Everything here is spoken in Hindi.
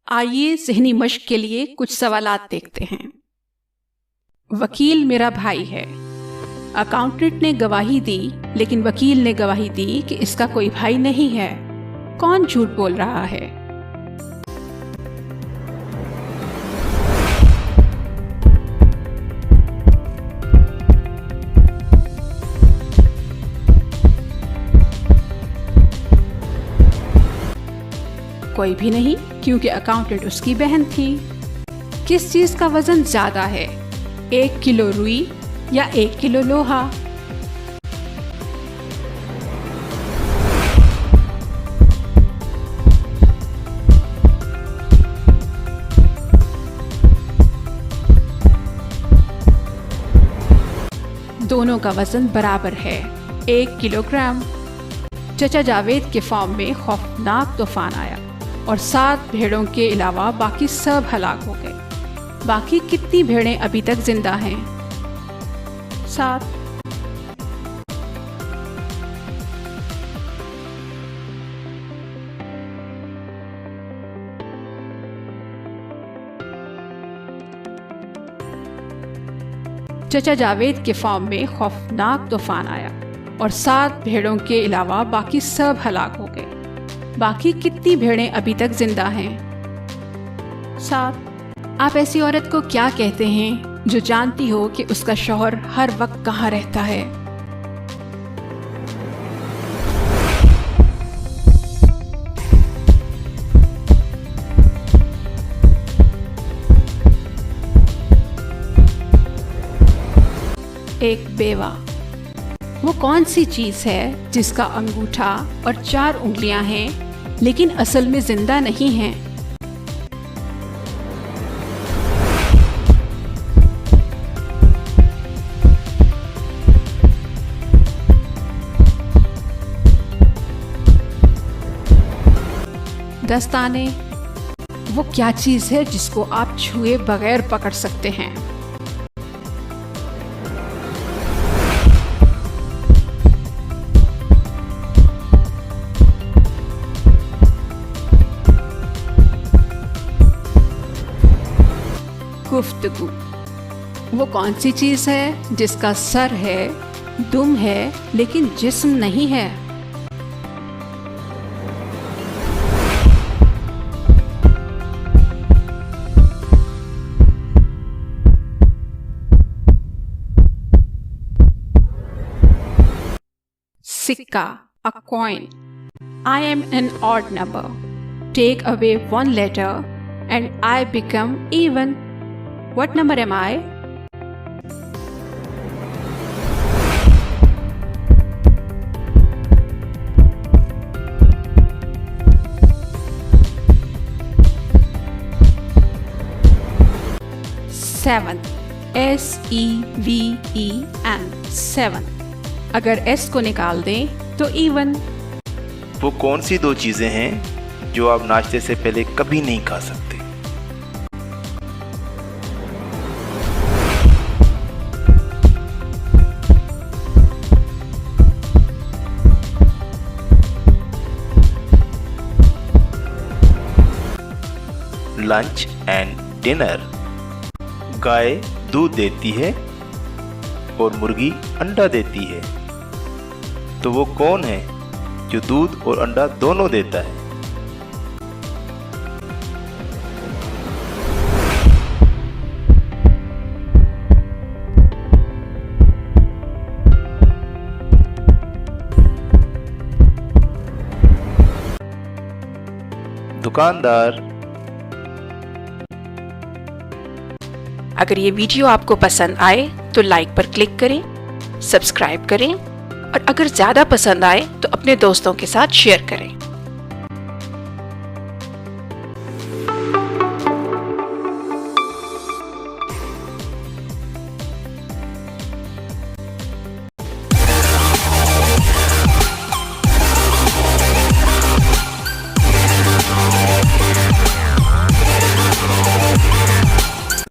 आइए ज़हनी मश्क के लिए कुछ सवालात देखते हैं। वकील मेरा भाई है। अकाउंटेंट ने गवाही दी, लेकिन वकील ने गवाही दी कि इसका कोई भाई नहीं है। कौन झूठ बोल रहा है? कोई भी नहीं, क्योंकि अकाउंटेंट उसकी बहन थी। किस चीज का वजन ज्यादा है, 1 किलो रुई या 1 किलो लोहा? दोनों का वजन बराबर है, 1 किलोग्राम। चचा जावेद के फार्म में खौफनाक तूफान आया और 7 भेड़ों के अलावा बाकी सब हलाक हो गए। बाकी कितनी भेड़ें अभी तक जिंदा हैं? 7। चचा जावेद के फार्म में खौफनाक तूफान आया और 7 भेड़ों के अलावा बाकी सब हलाक हो गए। बाकी कितनी भेड़ें अभी तक जिंदा हैं? 7। आप ऐसी औरत को क्या कहते हैं जो जानती हो कि उसका शौहर हर वक्त कहाँ रहता है? एक बेवा। वो कौन सी चीज है जिसका अंगूठा और 4 उंगलियां हैं, लेकिन असल में जिंदा नहीं है? दस्ताने। वो क्या चीज है जिसको आप छुए बगैर पकड़ सकते हैं? गुफ्तगू। वो कौन सी चीज है जिसका सर है, दुम है, लेकिन जिस्म नहीं है? सिक्का, a coin. I am an odd number. Take away 1 letter and I become even. What number am I? Seven. S-E-V-E-N. 7. अगर S को निकाल दें तो even. वो कौन सी 2 चीजें हैं जो आप नाश्ते से पहले कभी नहीं खा सकते? Lunch and dinner. गाय दूध देती है और मुर्गी अंडा देती है, तो वो कौन है जो दूध और अंडा दोनों देता है? दुकानदार। अगर ये वीडियो आपको पसंद आए तो लाइक पर क्लिक करें, सब्सक्राइब करें और अगर ज़्यादा पसंद आए तो अपने दोस्तों के साथ शेयर करें।